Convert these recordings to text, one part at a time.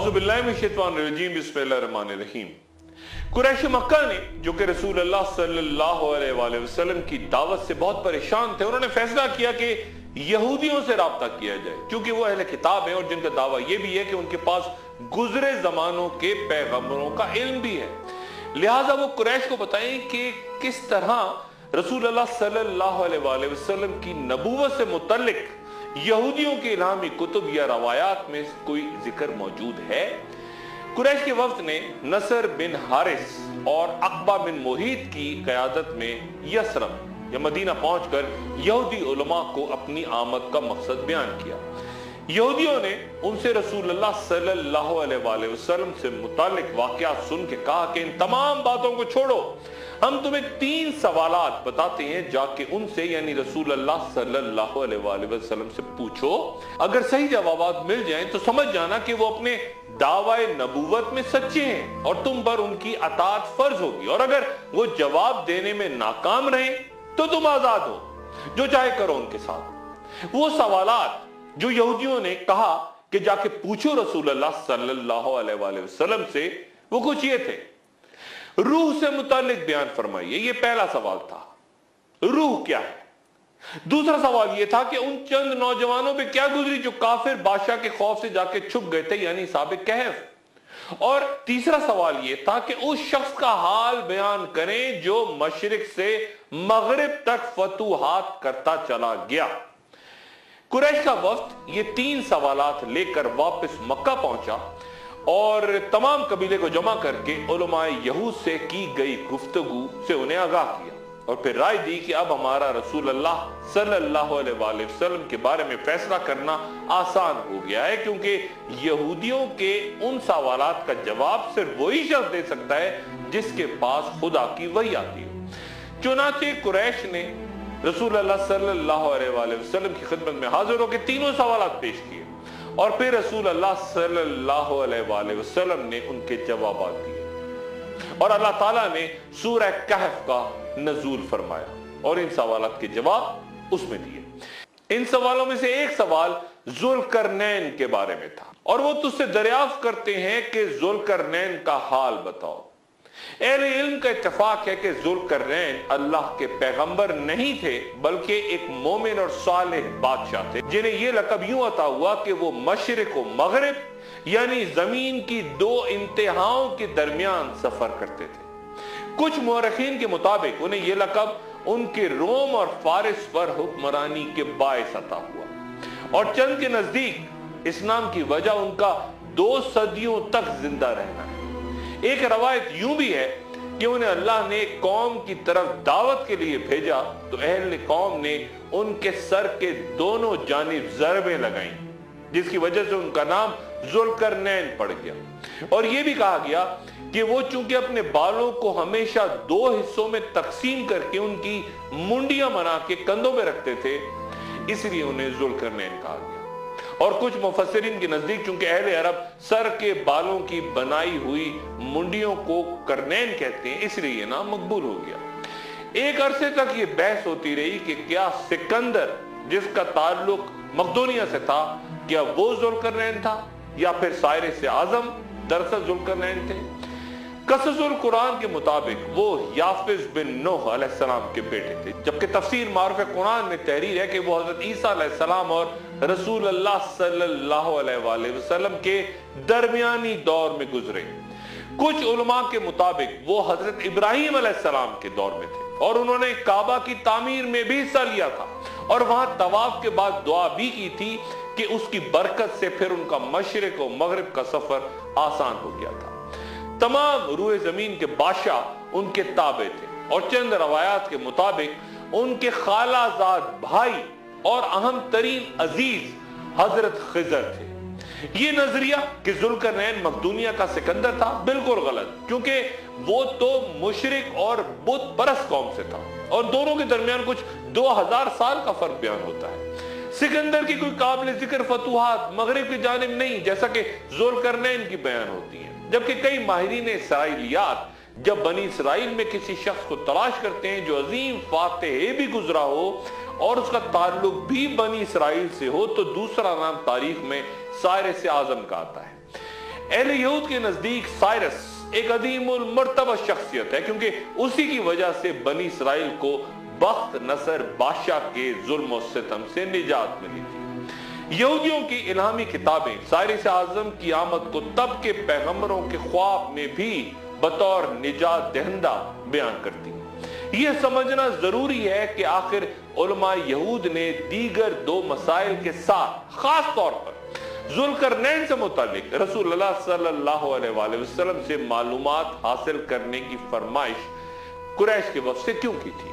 औज़ुबिल्लाहिमिनश्शैतानिर्रजीम बिस्मिल्लाहिर्रहमानिर्रहीम। कुरैश मक्का ने, जो कि रसूल अल्लाह सल्लल्लाहु अलैहि वसल्लम की दावत से बहुत परेशान थे, उन्होंने फैसला किया कि यहूदियों से राब्ता किया जाए, क्योंकि वो अहले किताब है और जिनका दावा यह भी है कि उनके पास गुजरे जमानों के पैगंबरों का इल्म भी है। लिहाजा वो कुरैश को बताएं कि किस तरह रसूल अल्लाह सल्लल्लाहु अलैहि वसल्लम की नबूवत से मुतल्लिक यहूदियों के इल्हामी कुतुब या रवायात में कोई जिक्र मौजूद है। कुरैश के वफ्द ने नसर बिन हारिस और अकबा बिन मुहीत की क़यादत में यसरब या मदीना पहुंचकर यहूदी उलमा को अपनी आमद का मकसद बयान किया। यहूदियों ने उनसे रसूल अल्लाह सल्लल्लाहु अलैहि वसल्लम से मुतालिक वाक़यात सुन के कहा कि इन तमाम बातों को छोड़ो, हम तुम्हें 3 सवालात बताते हैं, जाके उनसे यानी रसूल अल्लाह सल्लल्लाहु अलैहि वसल्लम से पूछो। अगर सही जवाबात मिल जाएं तो समझ जाना कि वो अपने दावाए नबूवत में सच्चे हैं और तुम पर उनकी अताअत फर्ज होगी, और अगर वो जवाब देने में नाकाम रहे तो तुम आजाद हो, जो चाहे करो उनके साथ। वो सवालात जो यहूदियों ने कहा कि जाके पूछो रसूल अल्लाह सल्लल्लाहु अलैहि वसल्लम से, वो कुछ ये थे। रूह से मुतालिक बयान फरमाइए, ये पहला सवाल था, रूह क्या है। दूसरा सवाल यह था कि उन चंद नौजवानों पे क्या गुजरी जो काफिर बादशाह के खौफ से जाके छुप गए थे, यानी साबिक कहफ। और तीसरा सवाल यह था कि उस शख्स का हाल बयान करें जो मशरिक से मगरिब तक फतूहात करता चला गया। कुरैश का वफ्द ये 3 सवालात लेकर वापस मक्का पहुंचा और तमाम कबीले को जमा करके उलमाए यहूद से की गई गुफ्तगू से उन्हें आगाह किया और फिर राय दी कि अब हमारा रसूल अल्लाह सल्लल्लाहु अलैहि वसल्लम के बारे में फैसला करना आसान हो गया है, क्योंकि यहूदियों के उन सवालात का जवाब सिर्फ वही शख्स दे सकता है जिसके पास खुदा की वही आती हो। चुनाचे कुरैश ने रसूल अल्लाह सल्लल्लाहु अलैहि वसल्लम की खिदमत में हाजिर होकर तीनों सवालात पेश किए और फिर रसूल अल्लाह सल्लल्लाहु अलैहि वसल्लम ने उनके जवाब दिए और अल्लाह ताला ने सूरह कहफ का नज़ूल फरमाया और इन सवालात के जवाब उसमें दिए। इन सवालों में से एक सवाल जुल्करनैन के बारे में था और वो तुझसे दरियाफ्त करते हैं कि जुल्करनैन का हाल बताओ। अहले इल्म का इत्तेफाक है कि जुल्करनैन अल्लाह के पैगंबर नहीं थे, बल्कि एक मोमिन और सालेह बादशाह थे, जिन्हें यह लक़ब यूं अता हुआ कि वो मशरिक और मगरिब यानी जमीन की 2 इंतहाओं के दरमियान सफर करते थे। कुछ मुअर्रिखीन के मुताबिक उन्हें यह लक़ब उनके रोम और फारिस पर हुक्मरानी के बायस अता हुआ और चंद के नजदीक इस नाम की वजह उनका 2 सदियों तक जिंदा रहना है। एक रवायत यूं भी है कि उन्हें अल्लाह ने कौम की तरफ दावत के लिए भेजा तो अहले कौम ने उनके सर के दोनों जानिब ज़रबें लगाई, जिसकी वजह से उनका नाम जुल्करनैन पड़ गया। और यह भी कहा गया कि वो चूंकि अपने बालों को हमेशा 2 हिस्सों में तकसीम करके उनकी मुंडियां बना के कंधों में रखते थे, इसलिए उन्हें जुल्करनैन कहा गया। और कुछ मुफस्सिरीन के नजदीक चूंकि अहले अरब सर के बालों की बनाई हुई मुंडियों को करनैन कहते हैं, इसलिए यह नाम मकबूल हो गया। एक अरसे तक ये बहस होती रही कि क्या सिकंदर, जिसका ताल्लुक मकदोनिया से था, क्या वो जुल्करनैन था या फिर साइरिस आजम दरअसल जुल्करनैन थे। कससुल कुरान के मुताबिक वो याफिज बिन नूह अलैहिस्सलाम के बेटे थे, जबकि तफसीर मारूफ कुरान में तहरीर है कि वो हजरत ईसा अलैहिस्सलाम और रसूल अल्लाह सल्लल्लाहु अलैहि वसल्लम के दरमियानी दौर में गुजरे। कुछ उलमा के मुताबिक वो हजरत इब्राहीम अलैहिस्सलाम के दौर में थे और उन्होंने काबा की तामीर में भी हिस्सा लिया था और वहां तवाफ के बाद दुआ भी की थी कि उसकी बरकत से फिर उनका मशरिक और मगरिब का सफर आसान हो गया था। तमाम रूए जमीन के बादशाह उनके ताबे थे और चंद रवायात के मुताबिक उनके खालाजाद भाई और अहम तरीन अजीज हजरत खिजर थे। ये नजरिया कि जुल्करनैन मकदूनिया का सिकंदर था बिल्कुल गलत, क्योंकि वो तो मुशरिक और बुत परस्त कौम से था और दोनों के दरमियान कुछ 2000 साल का फर्क बयान होता है। सिकंदर की कोई काबिल जिक्र फतूहात मगरिब की जानिब नहीं, जैसा कि जुल्करनैन की बयान होती है, जबकि कई माहिरीन इसराइलियात जब बनी इसराइल में किसी शख्स को तलाश करते हैं जो अजीम फातेह भी गुजरा हो और उसका ताल्लुक भी बनी इसराइल से हो, तो दूसरा नाम तारीख में साइरिस आजम का आता है। اہل یہود کے نزدیک سائرس ایک عظیم المرتبہ شخصیت ہے، کیونکہ اسی کی وجہ سے بنی اسرائیل کو بخت نصر بادشاہ کے ظلم و ستم سے نجات ملی تھی۔ یہودیوں کی الہامی کتابیں سائرس اعظم کی آمد کو تب کے پیغمبروں کے خواب میں بھی بطور نجات دہندہ بیان کرتی ہیں۔ یہ سمجھنا ضروری ہے کہ آخر علماء یہود نے دیگر دو مسائل کے ساتھ خاص طور پر ذوالقرنین سے متعلق رسول اللہ صلی اللہ علیہ وآلہ وسلم سے معلومات حاصل کرنے کی فرمائش قریش کے وفد سے کیوں کی تھی۔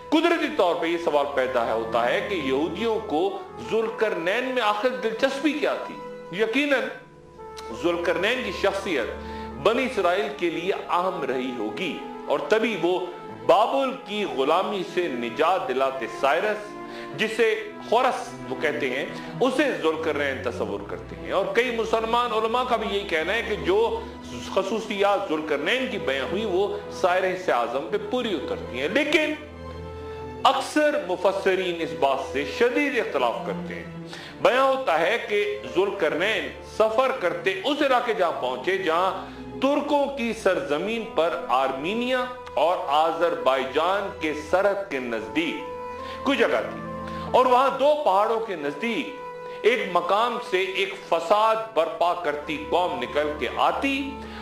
قدرتی طور پہ یہ سوال پیدا ہوتا ہے کہ یہودیوں کو ذوالقرنین میں آخر دلچسپی کیا تھی۔ یقیناً ذوالقرنین کی شخصیت بنی اسرائیل کے لیے اہم رہی ہوگی، اور تبھی وہ بابل کی غلامی سے نجات دلاتے سائرس، جسے خورس وہ کہتے ہیں، اسے ذوالقرنین تصور کرتے ہیں۔ اور کئی مسلمان علماء کا بھی یہی کہنا ہے کہ جو خصوصیات ذوالقرنین کی بیان ہوئی وہ سائرس اعظم پہ پوری اترتی ہیں، لیکن اکثر مفسرین اس بات سے شدید اختلاف کرتے ہیں۔ بیان ہوتا ہے کہ ذوالقرنین سفر کرتے اس علاقے جہاں پہنچے جہاں ترکوں کی سرزمین پر آرمینیا اور آذربائیجان کے سرحد کے نزدیک کوئی جگہ تھی، اور وہاں دو پہاڑوں کے نزدیک ایک مقام سے ایک فساد برپا کرتی قوم نکل کے آتی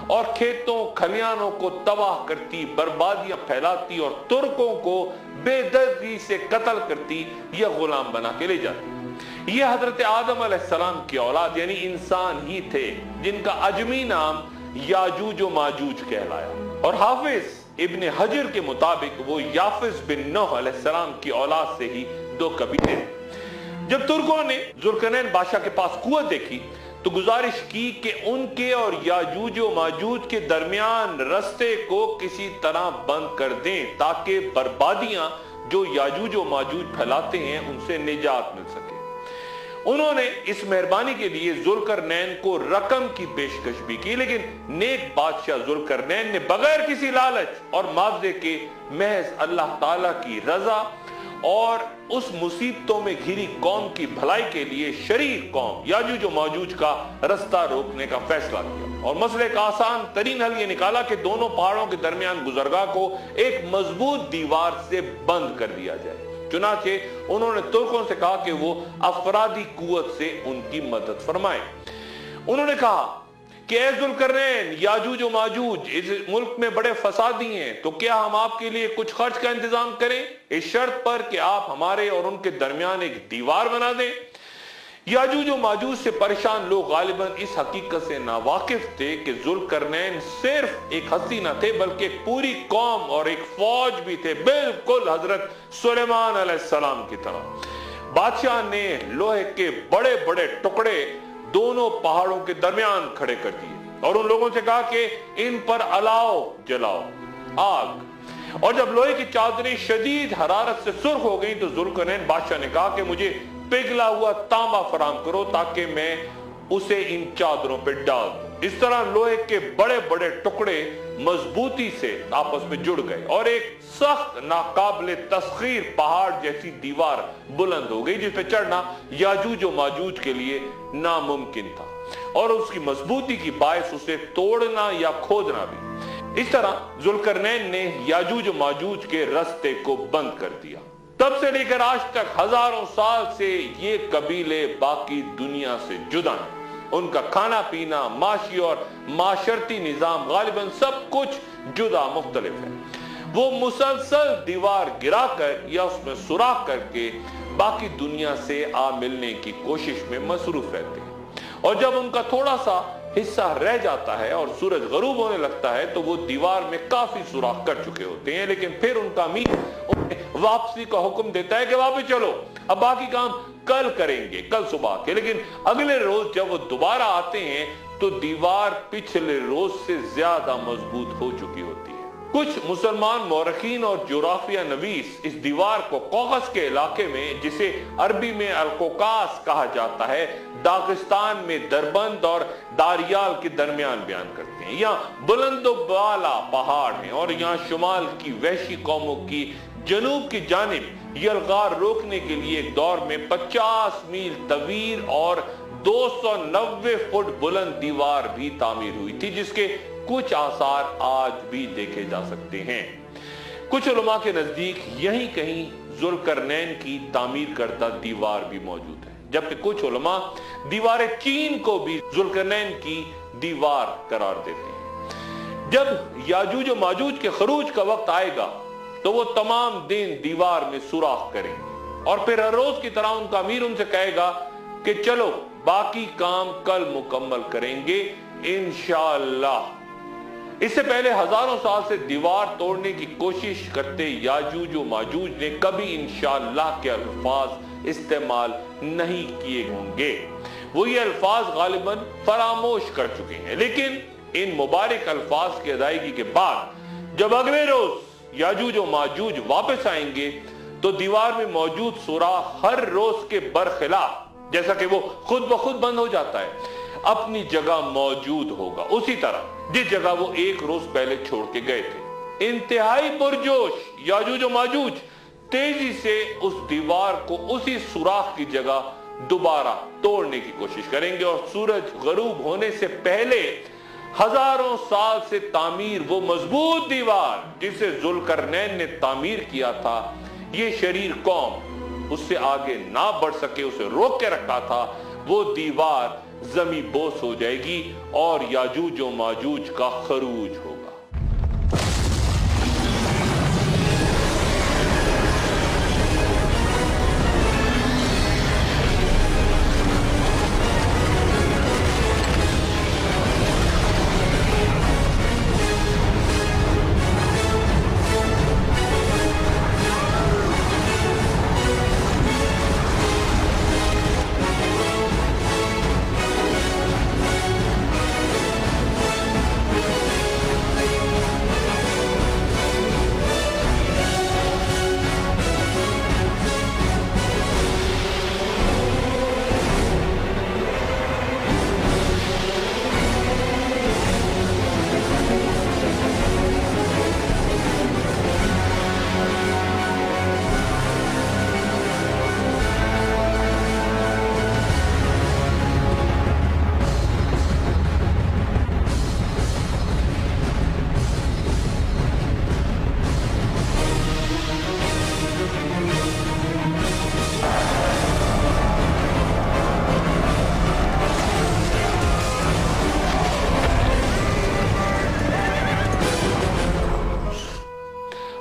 اور کھیتوں کھلیانوں کو تباہ کرتی، بربادیاں پھیلاتی اور ترکوں کو بے دردی سے قتل کرتی یا غلام بنا کے لے جاتی۔ یہ حضرت آدم علیہ السلام کی اولاد یعنی انسان ہی تھے جن کا اجمی نام یاجوج و ماجوج کہلایا، اور حافظ ابن حجر کے مطابق وہ یافس بن نوح علیہ السلام کی اولاد سے ہی دو قبیلے۔ جب ترکوں نے ذوالقرنین بادشاہ کے پاس قوت دیکھی تو گزارش کی کہ ان کے اور یاجوج و ماجوج کے درمیان رستے کو کسی طرح بند کر دیں تاکہ بربادیاں جو یاجوج و ماجوج پھیلاتے ہیں ان سے نجات مل سکے۔ انہوں نے اس مہربانی کے لیے ذوالقرنین کو رقم کی پیشکش بھی کی، لیکن نیک بادشاہ ذوالقرنین نے بغیر کسی لالچ اور معاوضے کے محض اللہ تعالیٰ کی رضا اور اس مصیبتوں میں گھری قوم کی بھلائی کے لیے شریر قوم یاجوج و ماجوج کا رستہ روکنے کا فیصلہ کیا، اور مسئلے کا آسان ترین حل یہ نکالا کہ دونوں پہاڑوں کے درمیان گزرگاہ کو ایک مضبوط دیوار سے بند کر دیا جائے۔ چنانچہ انہوں نے ترکوں سے کہا کہ وہ افرادی قوت سے ان کی مدد فرمائیں۔ انہوں نے کہا کہ اے ذوالقرنین، یاجوج و ماجوج اس ملک میں بڑے فسادی ہیں، تو کیا ہم آپ کے لیے کچھ خرچ کا انتظام کریں اس شرط پر کہ آپ ہمارے اور ان کے درمیان ایک دیوار بنا دیں۔ یاجوج و ماجوج سے پریشان لوگ غالباً اس حقیقت سے ناواقف تھے کہ ذوالقرنین صرف ایک ہستی نہ تھے بلکہ ایک پوری قوم اور ایک فوج بھی تھے، بالکل حضرت سلیمان علیہ السلام کی طرح۔ بادشاہ نے لوہے کے بڑے بڑے ٹکڑے دونوں پہاڑوں کے درمیان کھڑے کر دیے اور ان لوگوں سے کہا کہ ان پر الاؤ جلاؤ، آگ۔ اور جب لوہے کی چادریں شدید حرارت سے سرخ ہو گئیں تو ذوالقرنین بادشاہ نے کہا کہ مجھے پگھلا ہوا تانبا فراہم کرو تاکہ میں اسے ان چادروں پہ ڈال دوں۔ اس طرح لوہے کے بڑے بڑے ٹکڑے مضبوطی سے آپس میں جڑ گئے اور ایک سخت ناقابل تسخیر پہاڑ جیسی دیوار بلند ہو گئی جس پہ چڑھنا یاجوج و ماجوج کے لیے ناممکن تھا، اور اس کی مضبوطی کی باعث اسے توڑنا یا کھودنا بھی۔ اس طرح ذوالقرنین نے یاجوج و ماجوج کے رستے کو بند کر دیا۔ تب سے لے کر آج تک ہزاروں سال سے یہ قبیلے باقی دنیا سے جدا ہیں۔ ان کا کھانا پینا، معاشی اور معاشرتی نظام غالباً سب کچھ جدا مختلف ہے۔ وہ مسلسل دیوار گرا کر یا اس میں سوراخ کر کے باقی دنیا سے آ ملنے کی کوشش میں مصروف رہتے ہیں، اور جب ان کا تھوڑا سا حصہ رہ جاتا ہے اور سورج غروب ہونے لگتا ہے تو وہ دیوار میں کافی سوراخ کر چکے ہوتے ہیں، لیکن پھر ان کا امیر انہیں واپسی کا حکم دیتا ہے کہ واپس چلو، اب باقی کام کل کریں گے، کل صبح کے۔ لیکن اگلے روز جب وہ دوبارہ آتے ہیں تو دیوار پچھلے روز سے زیادہ مضبوط ہو چکی ہوتی ہے۔ کچھ مسلمان مورخین اور جغرافیہ نویس اس دیوار کو کوکس کے علاقے میں، جسے عربی میں القوقاس کہا جاتا ہے، داغستان میں دربند اور داریال کے درمیان بیان کرتے ہیں۔ یہاں بلند و بالا پہاڑ ہیں اور یہاں شمال کی وحشی قوموں کی جنوب کی جانب یلغار روکنے کے لیے ایک دور میں 50 میل طویل اور 290 फुट बुलंद दीवार भी तामीर हुई थी, जिसके कुछ आसार आज भी देखे जा सकते हैं। कुछ उलमा के नजदीक यहीं कहीं जुल्करनैन की तामीर करदा दीवार भी मौजूद है, जबकि कुछ उलमा दीवार चीन को भी जुल्करनैन की दीवार करार देते हैं। जब याजूज और माजूज के खरूज का वक्त आएगा तो वो तमाम दिन दीवार में सुराख करेंगे और फिर हर रोज की तरह उनका अमीर उनसे कहेगा कि चलो बाकी काम कल मुकम्मल करेंगे इंशाअल्लाह। इससे पहले हजारों साल से दीवार तोड़ने की कोशिश करते याजूज और माजूज ने कभी इंशाअल्लाह के अल्फाज इस्तेमाल नहीं किए होंगे। वो ये अल्फाज गालिबन फरामोश कर चुके हैं, लेकिन इन मुबारक अल्फाज की अदायगी के बाद जब अगले रोज याजूज और माजूज वापस आएंगे तो दीवार में मौजूद सुराख हर रोज के बरखिलाफ, जैसा कि वो खुद ब खुद बंद हो जाता है, अपनी जगह मौजूद होगा, उसी तरह जिस जगह वो एक रोज पहले छोड़ के गए थे। इंतहाई पुरजोश याजूज और माजूज तेजी से उस दीवार को उसी सुराख की जगह दोबारा तोड़ने की कोशिश करेंगे और सूरज गरूब होने से पहले हजारों साल से तामीर वो मजबूत दीवार जिसे जुल्करनैन ने तामीर किया था, ये शरीर कौम उससे आगे ना बढ़ सके, उसे रोक के रखा था, वो दीवार जमी बोस हो जाएगी और याजूज और माजूज का खरूज होगा।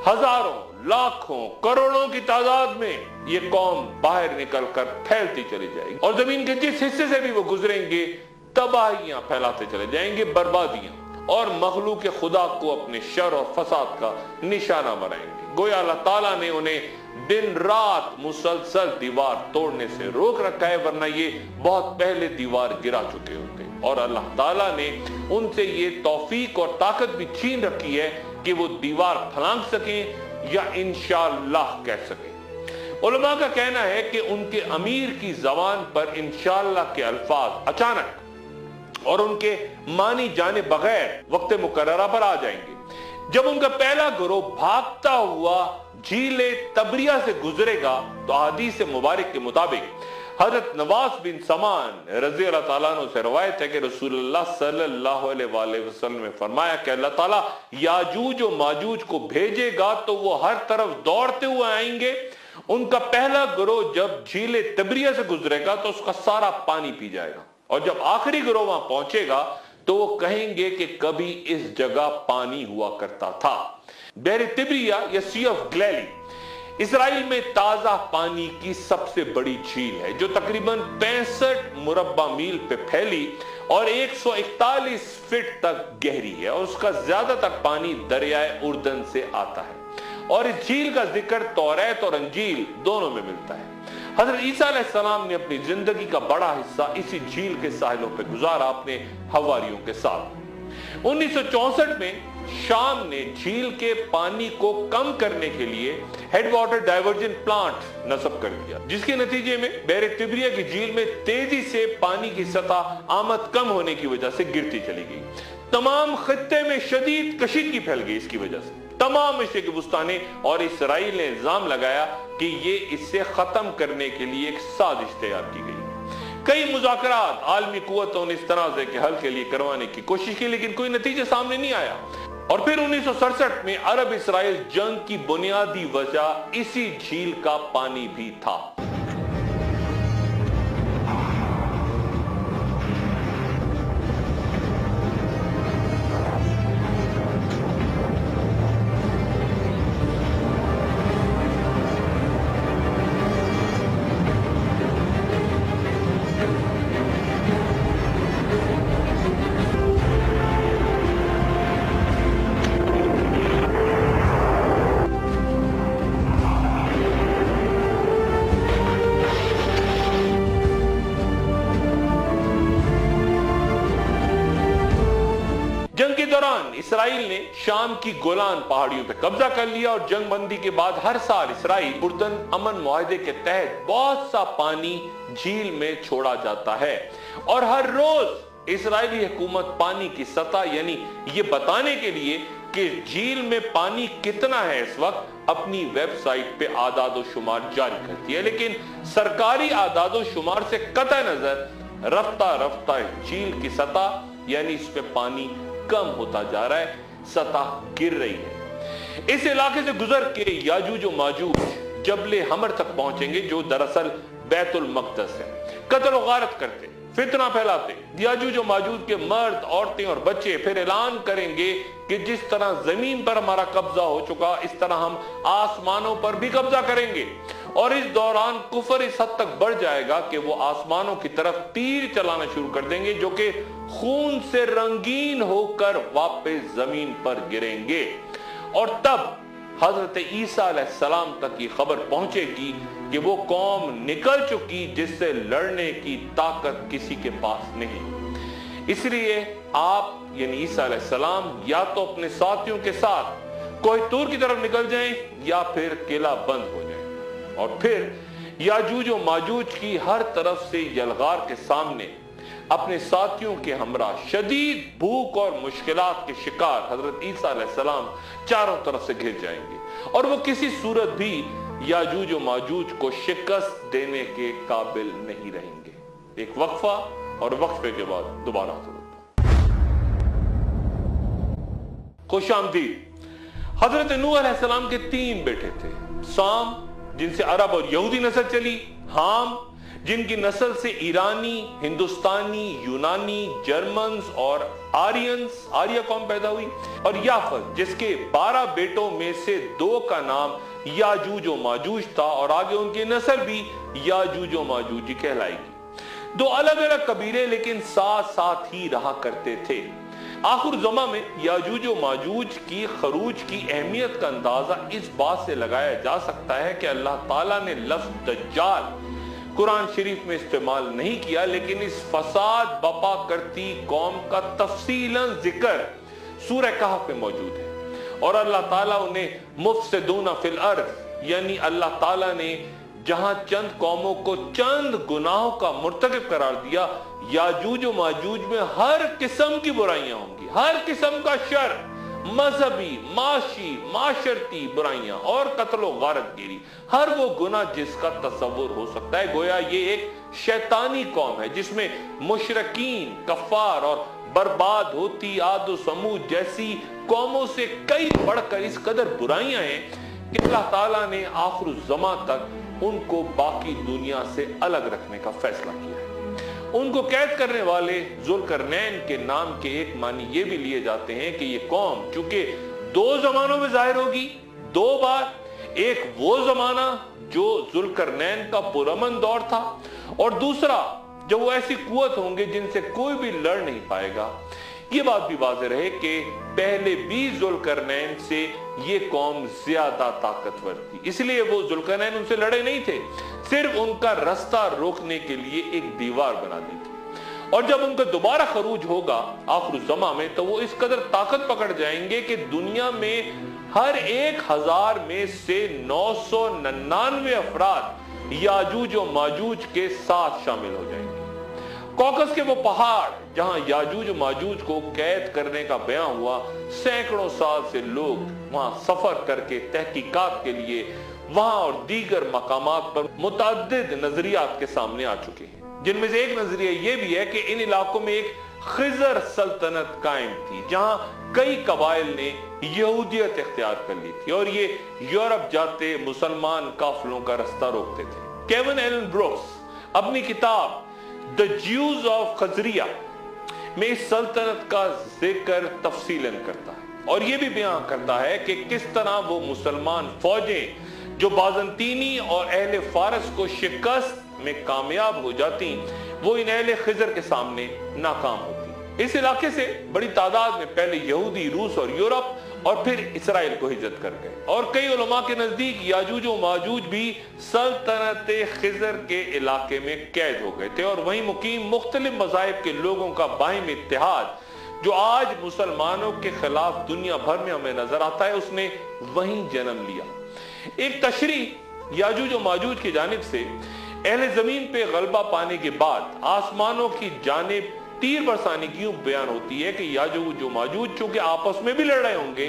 हजारों लाखों करोड़ों की तादाद में ये कौम बाहर निकलकर फैलती चली जाएगी और जमीन के जिस हिस्से से भी वो गुजरेंगे तबाहियां फैलाते चले जाएंगे, बर्बादियां, और मखलूक खुदा को अपने शर और फसाद का निशाना बनाएंगे। गोया अल्लाह ताला ने उन्हें दिन रात मुसलसल दीवार तोड़ने से रोक रखा है, वरना ये बहुत पहले दीवार गिरा चुके होते। और अल्लाह ताला ने उनसे ये तौफीक और ताकत भी छीन रखी है कि वो दीवार फलांग सकें या इंशाअल्लाह कह सकें। उलमा का कहना है कि उनके अमीर की जबान पर इंशाअल्लाह के अल्फाज अचानक और उनके मानी जाने बगैर वक्त मुकर्ररा पर आ जाएंगे। जब उनका पहला गिरोह भागता हुआ झीले तबरिया से गुजरेगा तो हदीस मुबारक के मुताबिक हजरत नवास बिन समान रज़ी अल्लाह ताला अन्हु से रवायत है कि रसूलुल्लाह सल्लल्लाहु अलैहि वसल्लम ने फरमाया कि अल्लाह ताला याजूज और माजूज को भेजेगा तो वो हर तरफ दौड़ते हुए आएंगे। उनका पहला गिरोह जब झीले तबरिया से गुजरेगा तो उसका सारा पानी पी जाएगा, और जब आखिरी गिरोह वहां पहुंचेगा तो वो कहेंगे कि कभी इस जगह पानी हुआ करता था। बहर तिब्रिया या सी ऑफ गैलिली इसराइल में ताजा पानी की सबसे बड़ी झील है, जो तकरीबन 65 मुरब्बा मील पे फैली और 141 फीट तक गहरी है, और उसका ज्यादातर पानी दरियाए उर्दन से आता है। और इस झील का जिक्र तौरात और अंजील दोनों में मिलता है। हजरत ईसा अलैहिस्सलाम ने अपनी जिंदगी का बड़ा हिस्सा इसी झील के साहिलों पर गुजारा अपने हवारियों के साथ। 1964 में शाम ने झील के पानी को कम करने के लिए हेड वाटर डाइवर्जन प्लांट नस्ब कर दिया, जिसके नतीजे में बहर तिब्रिया की झील में तेजी से पानी की सतह आमद कम होने की वजह से गिरती चली गई। तमाम खित्ते में शदीद कशीदगी फैल गई। इसकी वजह से तमाम मशरिकी बुस्ताने और इसराइल ने इल्जाम लगाया कि ये इससे खत्म करने के लिए एक साजिश तैयार की गई। कई मुज़ाकरात आलमी कुव्वतों ने इस तनाज़े के हल के लिए करवाने की कोशिश की, लेकिन कोई नतीजा सामने नहीं आया। और फिर 1967 में अरब इसराइल जंग की बुनियादी वजह इसी झील का पानी भी था। जंग के दौरान इसराइल ने शाम की गोलान पहाड़ियों पर कब्जा कर लिया और जंग बंदी के बाद हर साल इसराइल उर्दन अमन मुआहदे के तहत बहुत सा पानी झील में छोड़ा जाता है और हर रोज इसराइली हुकूमत पानी की सतह यानी ये बताने के लिए कि झील में पानी कितना है इस वक्त अपनी वेबसाइट पे आदादो शुमार जारी करती है, लेकिन सरकारी आदादो शुमार से कतई नजर रफ्ता रफ्ता झील की सतह यानी इस पे पानी कम होता जा रहा है, सतह गिर रही है। इस इलाके से गुजर के याजूज और माजूज जबले हमर तक पहुंचेंगे जो दरअसल बैतुल मक़दस है। कत्ल और गारत करते, फितना फैलाते याजूज और माजूज के मर्द, औरतें और बच्चे फिर ऐलान करेंगे कि जिस तरह जमीन पर हमारा कब्जा हो चुका इस तरह हम आसमानों पर भी कब्जा करेंगे। और इस दौरान कुफर इस हद तक बढ़ जाएगा कि वो आसमानों की तरफ तीर चलाना शुरू कर देंगे जो कि खून से रंगीन होकर वापस जमीन पर गिरेंगे। और तब हजरत ईसा अलैहिस्सलाम तक ये खबर पहुंचेगी कि वो कौम निकल चुकी जिससे लड़ने की ताकत किसी के पास नहीं। इसलिए आप यानी ईसा अलैहिस्सलाम या तो अपने साथियों के साथ कोहितूर की तरफ निकल जाएं या फिर किला बंद हो जाए। और फिर याजूज और माजूज की हर तरफ से यलगार के सामने अपने साथियों के हमरा शदीद भूख और मुश्किलात के शिकार हजरत ईसा अलैहिस्सलाम चारों तरफ से घिर जाएंगे और वो किसी सूरत भी याजूज और माजूज को शिकस्त देने के काबिल नहीं रहेंगे। एक वक्फा और वक्फे के बाद दोबारा हाजिर होता हूं। खुशामदीद। हजरत नूह अलैहिस्सलाम के 3 बेटे थे, साम जिनसे अरब और यहूदी नस्ल चली, हाम जिनकी नस्ल से ईरानी, हिंदुस्तानी, यूनानी, जर्मन्स और आर्या कौम पैदा हुई, और याफत जिसके 12 बेटों में से 2 का नाम याजूज और माजूज था और आगे उनकी नस्ल भी याजूज और माजूज कहलाएगी। 2 अलग अलग कबीले लेकिन साथ साथ ही रहा करते थे। आखिर ज़मा में याजूज और माजूज की खरूज की अहमियत का अंदाजा इस बात से लगाया जा सकता है कि अल्लाह ताला ने लफ्ज़ दज्जाल कुरान शरीफ में इस्तेमाल नहीं किया, लेकिन इस फसाद बपा करती कौम का तफसीलन जिक्र सूरह कहफ में मौजूद है। और अल्लाह ताला उन्हें मुफ्सिदून फिल अर्द यानी अल्लाह ताला ने जहां चंद कौमों को चंद गुनाहों का मुर्तकिब करार दिया, याजूज और माजूज में हर किस्म की बुराइयां होंगी, हर किस्म का शर, मजहबी, माशी, माशरती बुराइयां और कत्ल गारतगिरी, हर वो गुनाह जिसका तसव्वुर हो सकता है। गोया ये एक शैतानी कौम है जिसमें मुशरकीन, कफ्फार और बर्बाद होती आद और समूद जैसी कौमों से कई बढ़कर इस कदर बुराइयां हैं कि अल्लाह ताला ने आखिर ज़मा तक उनको बाकी दुनिया से अलग रखने का फैसला किया है। उनको कैद करने वाले जुल्करनैन के नाम के एक मानी ये भी लिए जाते हैं कि ये कौम चूंकि 2 जमानों में जाहिर होगी 2 बार, एक वो जमाना जो जुल्करनैन का पुरअमन दौर था और दूसरा जब वो ऐसी कुव्वत होंगे जिनसे कोई भी लड़ नहीं पाएगा। ये बात भी वाज़ेह रहे कि पहले भी जुल्करनैन से ये कौम ज्यादा ताकतवर थी, इसलिए वो जुल्करनैन उनसे लड़े नहीं थे, सिर्फ उनका रास्ता रोकने के लिए एक दीवार बना दी थी। और जब उनका दोबारा खरूज होगा आखिर ज़मा में तो वो इस कदर ताकत पकड़ जाएंगे कि दुनिया में हर 1000 में से 999 अफराद याजूज और माजूज के साथ शामिल हो जाएंगे। कॉकस के वो पहाड़ जहां याजूज और माजूज को कैद करने का बयान हुआ, सैकड़ों साल से लोग वहां सफर करके तहकीकात के लिए वहां और दीगर मकामात पर मुतअद्दिद नजरियात के सामने आ चुके हैं। जिनमें से एक नजरिया यह भी है कि इन इलाकों में एक खिजर सल्तनत कायम थी, जहां कई कबाइल ने यहूदियत इख्तियार कर ली थी और ये यूरोप जाते मुसलमान काफिलों का रास्ता रोकते थे। केविन एलन ब्रुक्स अपनी किताब द ज्यूज ऑफ खजरिया में इस सल्तनत का जिक्र तफसीलन करता है और यह भी बयान करता है कि किस तरह वो मुसलमान फौजें जो बाज़ंतीनी और अहले फारस को शिकस्त में कामयाब हो जाती, वो इन अहले खिजर के सामने नाकाम होती। इस इलाके से बड़ी तादाद में पहले यहूदी, रूस और यूरोप और फिर इसराइल को हिजरत कर गए और कई उलमा के नजदीक याजूज और माजूज भी सल्तनत खिजर के इलाके में कैद हो गए थे और वहीं मुकीम मुख्तलिफ मज़ाहिब के लोगों का बाहिम इत्तेहाद जो आज मुसलमानों के खिलाफ दुनिया भर में हमें नजर आता है, उसने वहीं जन्म लिया। एक तशरी याजूज और माजूज की जानिब से अहले जमीन पे गलबा पाने के बाद आसमानों की जानिब तीर बरसाने की बयान होती है कि याजूज और माजूज चूंकि आपस में भी लड़ रहे होंगे,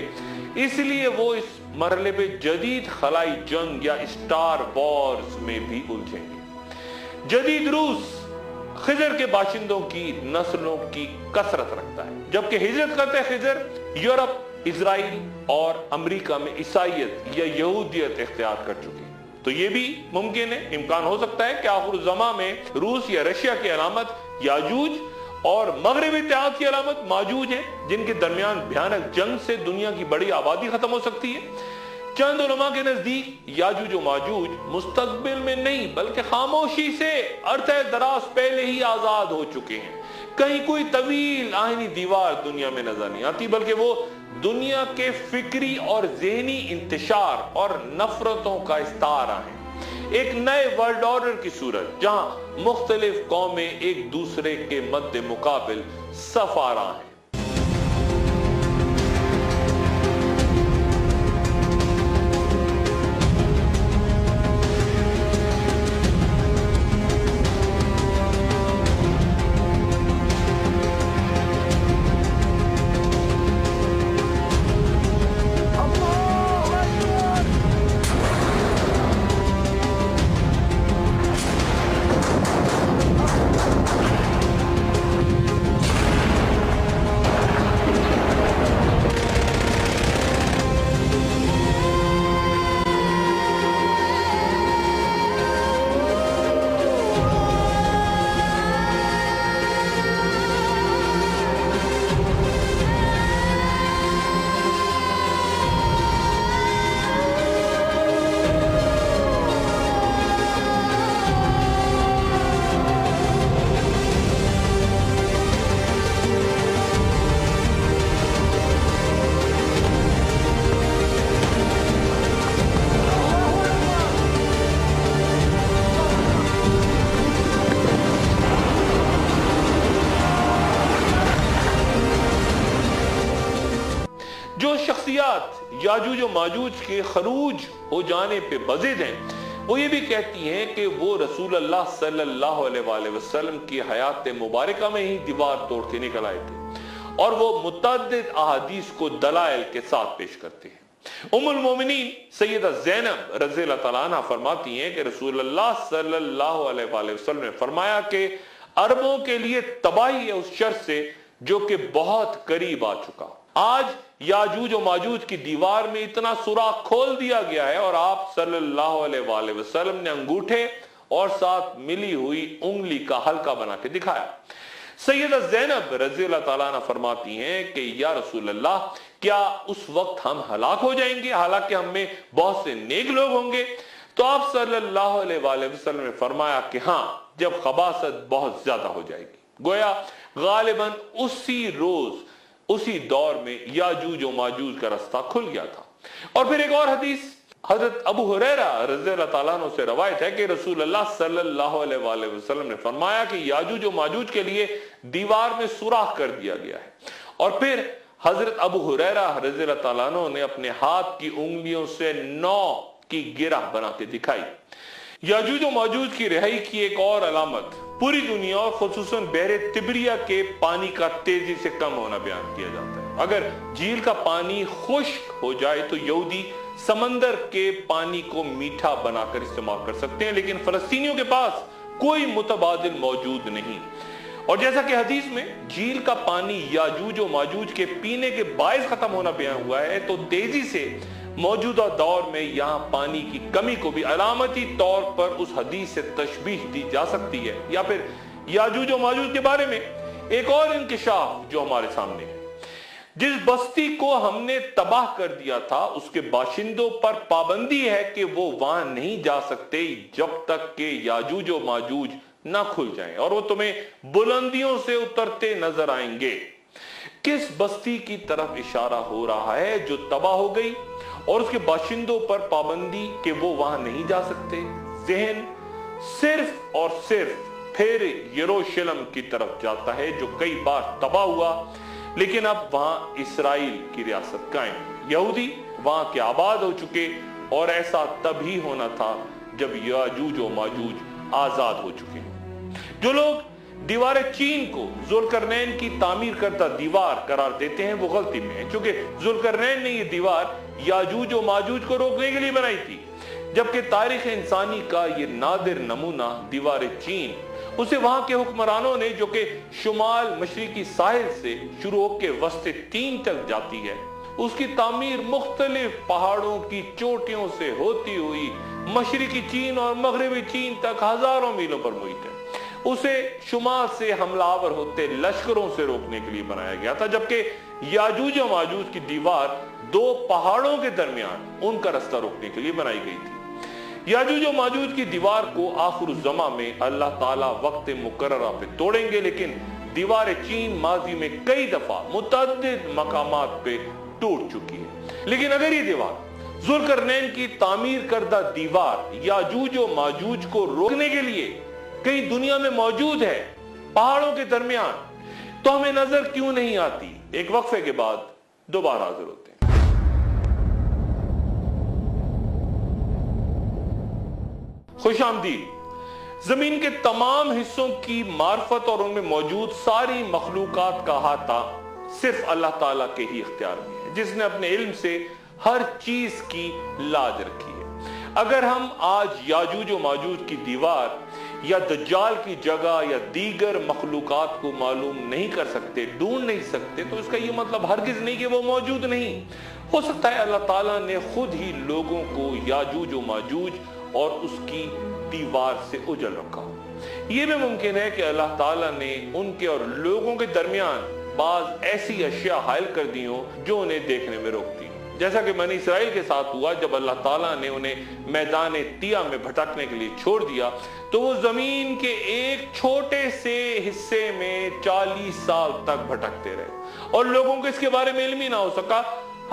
इसलिए वो इस मरहले पे जदीद खलाई जंग या स्टार वॉर्स में भी उलझेंगे। जदीद रूस खिजर के बाशिंदों की नस्लों की कसरत रखता है, जबकि हिजरत करते खिजर यूरोप, इजराइल और अमेरिका में ईसाइयत या यहूदियत इख्तियार कर चुके हैं। तो यह भी मुमकिन है, इम्कान हो सकता है कि आखिर ज़मा में रूस या रशिया की अलामत याजूज और मगरबी इत्तेहाद की अलामत माजूज है, जिनके दरमियान भयानक जंग से दुनिया की बड़ी आबादी खत्म हो सकती है। चंद उलमा के नजदीक याजूज और माजूज मुस्तकबिल में नहीं बल्कि खामोशी से अरसे दराज पहले ही आजाद हो चुके हैं। कहीं कोई तवील आहिनी दीवार दुनिया में नजर नहीं आती, बल्कि वो दुनिया के फिक्री और ज़हनी इंतशार और नफरतों का इस्तारा है। एक नए वर्ल्ड ऑर्डर की सूरत जहां मुख्तलिफ कौमें एक दूसरे के मद्दे मुकाबिल सफारा हैं। याजूज और माजूज के खरूज हो जाने पे बज़िद हैं, वो ये भी कहती हैं कि वो रसूल अल्लाह सल्लल्लाहु अलैहि वसल्लम की हयात मुबारका में ही दीवार तोड़ के निकल आए थे और वो मुतअद्दिद अहादीस को दलाइल के साथ पेश करते हैं। उम्मुल मोमिनीन सैयदा ज़ैनब रज़ियल्लाहु तआला अन्हा फरमाती हैं कि रसूल अल्लाह सल्लल्लाहु अलैहि वसल्लम ने फरमाया कि अरबों के लिए तबाही है उस शर से जो कि बहुत करीब आ चुका। आज याजूज और माजूज की दीवार में इतना सुराख खोल दिया गया है और आप सल्लल्लाहु अलैहि वसल्लम ने अंगूठे और साथ मिली हुई उंगली का हल्का बना के दिखाया। सैयदा ज़ैनब रज़ियल्लाहु तआला अन्हा फरमाती हैं कि या रसूल अल्लाह, क्या उस वक्त हम हलाक हो जाएंगे हालांकि हम में बहुत से नेक लोग होंगे? तो आप सल्लल्लाहु अलैहि वसल्लम ने फरमाया कि हाँ, जब खबासत बहुत ज्यादा हो जाएगी। गोया गालिबन उसी रोज उसी दौर में याजूज और माजूज का रास्ता खुल गया था। और फिर एक और हदीस हजरत अबू हुरैरा रज़ियल्लाहु ताला अन्हु से रवायत है कि रसूल अल्लाह सल्लल्लाहु अलैहि वसल्लम ने फरमाया कि याजूज और माजूज के लिए दीवार में सुराख कर दिया गया है। और फिर हजरत अबू हुरैरा रज़ियल्लाहु ताला अन्हु ने अपने हाथ की उंगलियों से 9 की गिरह बना के दिखाई। याजूज और माजूज की रिहाई की एक और अलामत पूरी दुनिया और खुसूसन बहरे तिब्रिया के पानी का तेजी से कम होना बयान किया जाता है। अगर झील का पानी खुश्क हो जाए तो यहूदी समंदर के पानी को मीठा बनाकर इस्तेमाल कर सकते हैं, लेकिन फलस्तीनियों के पास कोई मुतबादिल मौजूद नहीं। और जैसा कि हदीस में झील का पानी याजूज और माजूज के पीने के बायस खत्म होना बयान हुआ है, तो तेजी से मौजूदा दौर में यहां पानी की कमी को भी अलामती तौर पर उस हदीस से तशबीह दी जा सकती है। या फिर याजूज और माजूज के बारे में एक और इंकिशाफ जो हमारे सामने है, जिस बस्ती को हमने तबाह कर दिया था उसके बाशिंदों पर पाबंदी है कि वो वहां नहीं जा सकते जब तक कि याजूज और माजूज ना खुल जाएं, और वो तुम्हें बुलंदियों से उतरते नजर आएंगे। किस बस्ती की तरफ इशारा हो रहा है जो तबाह हो गई और उसके बाशिंदों पर पाबंदी कि वो वहां नहीं जा सकते? ज़हन सिर्फ और सिर्फ फिर यरूशलेम की तरफ जाता है जो कई बार तबाह हुआ, लेकिन अब वहां इसराइल की रियासत कायम। यहूदी वहां के आबाद हो चुके, और ऐसा तभी होना था जब याजूज और माजूज आजाद हो चुके। जो लोग दीवार चीन को जुल्करनैन की तामीर करता दीवार करार देते हैं वो गलती में है, क्योंकि जुल्करनैन ने ये दीवार याजूज और माजूज को रोकने के लिए बनाई थी, जबकि तारीख इंसानी का ये नादिर नमूना दीवार चीन उसे वहां के हुक्मरानों ने, जो कि शुमाल मशरिकी साहिल से शुरू होकर वस्ते तीन तक जाती है, उसकी तामीर मुख्तलिफ पहाड़ों की चोटियों से होती हुई मशरिकी चीन और मगरबी चीन तक हजारों मीलों पर मुहित है। उसे शुमाल से हमलावर होते लश्करों से रोकने के लिए बनाया गया था, जबकि याजूज और माजूज की दीवार दो पहाड़ों के दरमियान उनका रास्ता रोकने के लिए बनाई गई थी। याजूज और माजूज की दीवार को आखिर ज़मा में अल्लाह ताला वक्त मुकर्ररा पे तोड़ेंगे, लेकिन दीवार चीन माजी में कई दफा मुतअद्दिद मकामात पे टूट चुकी है। लेकिन अगर ये दीवार जुल्करनैन की तामीर करदा दीवार याजूज और माजूज को रोकने के लिए कहीं दुनिया में मौजूद है पहाड़ों के दरमियान, तो हमें नजर क्यों नहीं आती? एक वक्फे के बाद दोबारा हाजिर होते हैं। खुशामदीद। जमीन के तमाम हिस्सों की मार्फत और उनमें मौजूद सारी मखलूकात का अहाता सिर्फ अल्लाह ताला के ही इख्तियार में है, जिसने अपने इल्म से हर चीज की लाज रखी है। अगर हम आज याजूज और माजूज की दीवार या दज्जाल की जगह या दीगर मखलूकात को मालूम नहीं कर सकते, ढूंढ नहीं सकते, तो इसका यह मतलब हरगिज नहीं कि वो मौजूद नहीं हो सकता है। अल्लाह ताला ने खुद ही लोगों को याजूज और माजूज और उसकी दीवार से उजल रखा हो। यह भी मुमकिन है कि अल्लाह ताला ने उनके और लोगों के दरमियान बाज ऐसी अशिया हायल कर दी हो जो उन्हें देखने में रोकती हो, जैसा कि बनी इसराइल के साथ हुआ। जब अल्लाह ताला ने उन्हें मैदान तिया में भटकने के लिए छोड़ दिया, तो वो जमीन के एक छोटे से हिस्से में 40 साल तक भटकते रहे और लोगों को इसके बारे में इल्म ही ना हो सका,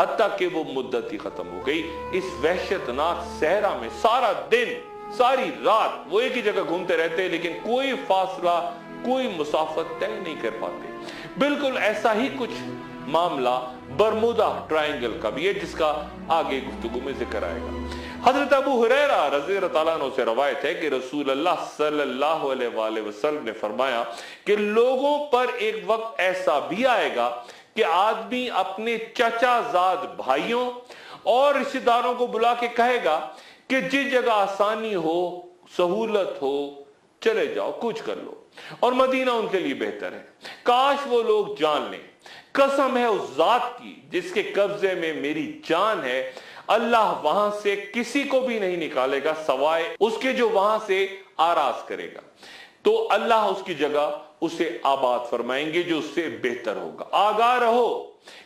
हत्ता कि वो मुद्दत ही खत्म हो गई। इस वहशतनाक सहरा में सारा दिन सारी रात वो एक ही जगह घूमते रहते, लेकिन कोई फासला कोई मुसाफत तय नहीं कर पाते। बिल्कुल ऐसा ही कुछ मामला बरमुदा ट्रायंगल का भी है, जिसका आगे गुफ्तगू में जिक्र आएगा। हजरत अबू हुरैरा रज़ी अल्लाह अन्हु से रवायत है कि रसूल अल्लाह सल्लल्लाहु अलैहि वसल्लम ने फरमाया कि लोगों पर एक वक्त ऐसा भी आएगा कि आदमी अपने चचाजाद भाइयों और रिश्तेदारों को बुला के कहेगा कि जिस जगह आसानी हो, सहूलत हो, चले जाओ, कुछ कर लो, और मदीना उनके लिए बेहतर है। काश वो लोग जान लें, कसम है उस जात की जिसके कब्जे में मेरी जान है, अल्लाह वहां से किसी को भी नहीं निकालेगा सवाए उसके जो वहां से आराज करेगा, तो अल्लाह उसकी जगह उसे आबाद फरमाएंगे जो उससे बेहतर होगा। आगाह रहो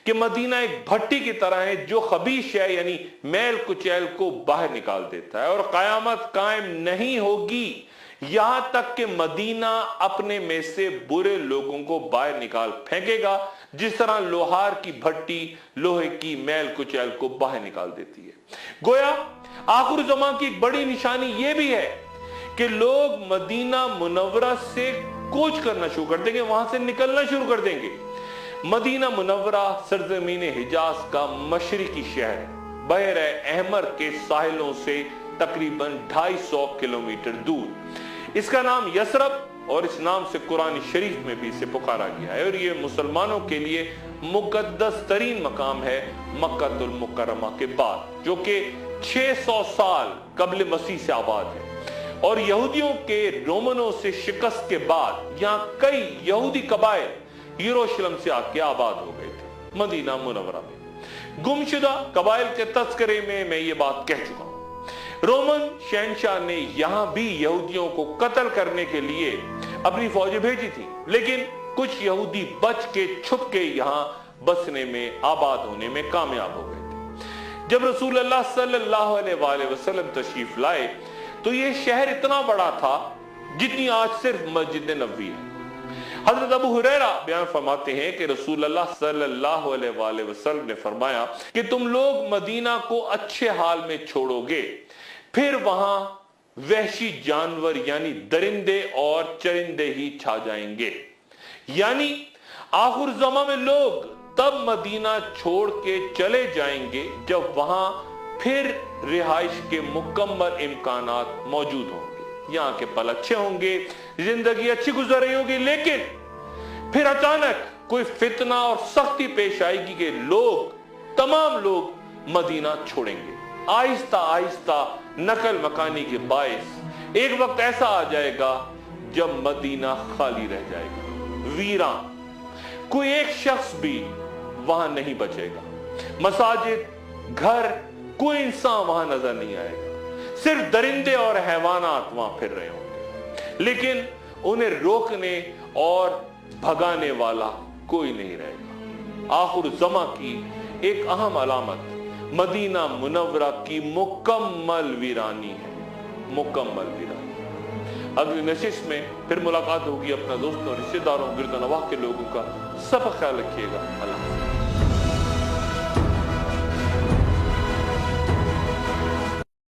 कि मदीना एक भट्टी की तरह है जो खबीश है, यानी मैल कुचैल को बाहर निकाल देता है, और कयामत कायम नहीं होगी यहां तक कि मदीना अपने में से बुरे लोगों को बाहर निकाल फेंकेगा, जिस तरह लोहार की भट्टी लोहे की मैल कुचैल को बाहर निकाल देती है। गोया आखिर ज़मां की एक बड़ी निशानी यह भी है कि लोग मदीना मुनव्वरा से कूच करना शुरू कर देंगे, वहां से निकलना शुरू कर देंगे। मदीना मुनव्वरा सरजमीन हिजाज का मशरिकी शहर है, बहर अहमर के साहिलों से तकरीबन 250 किलोमीटर दूर। इसका नाम यसरब, और इस नाम से कुरान शरीफ में भी इसे पुकारा गया है, और ये मुसलमानों के लिए मुकद्दस तरीन मकाम है मक्कातुल मुकर्रमा के बाद, जो कि 600 साल कबल मसीह से आबाद है। और यहूदियों के रोमनों से शिकस्त के बाद यहां कई यहूदी कबाइल यरूशलेम से आके आबाद हो गए थे। मदीना मुनव्वरा में गुमशुदा कबाइल के तस्करे में मैं ये बात कह चुका हूं। रोमन शहंशाह ने यहां भी यहूदियों को कत्ल करने के लिए अपनी फौजें भेजी थी, लेकिन कुछ यहूदी बच के छुप के यहां बसने में, आबाद होने में कामयाब हो गए थे। जब रसूल अल्लाह सल्लल्लाहु अलैहि वसल्लम तशरीफ लाए तो यह शहर इतना बड़ा था जितनी आज सिर्फ मस्जिद नबवी है। हजरत अबू हुरैरा बयान फरमाते हैं कि रसूल अल्लाह सल्लल्लाहु अलैहि वसल्लम ने फरमाया कि तुम लोग मदीना को अच्छे हाल में छोड़ोगे, फिर वहां वहशी जानवर यानी दरिंदे और चरिंदे ही छा जाएंगे। यानी आखिर ज़मा में लोग तब मदीना छोड़ के चले जाएंगे जब वहां फिर रिहाइश के मुकम्मल इम्कानात मौजूद होंगे, यहां के पल अच्छे होंगे, जिंदगी अच्छी गुजर रही होगी, लेकिन फिर अचानक कोई फितना और सख्ती पेश आएगी कि तमाम लोग मदीना छोड़ेंगे। आहिस्ता आहिस्ता नकल मकानी के बायस एक वक्त ऐसा आ जाएगा जब मदीना खाली रह जाएगा, वीरान, कोई एक शख्स भी वहां नहीं बचेगा। मसाजिद, घर, कोई इंसान वहां नजर नहीं आएगा, सिर्फ दरिंदे और हैवानात वहां फिर रहे होंगे, लेकिन उन्हें रोकने और भगाने वाला कोई नहीं रहेगा। आखिर ज़मा की एक अहम अलामत मदीना मुनव्वरा की मुकम्मल वीरानी है, मुकम्मल वीरानी। अगली नशिश में फिर मुलाकात होगी अपना दोस्तों, रिश्तेदारों, गिरदनवाह के लोगों का। सब ख्याल रखिएगा। अल्लाह।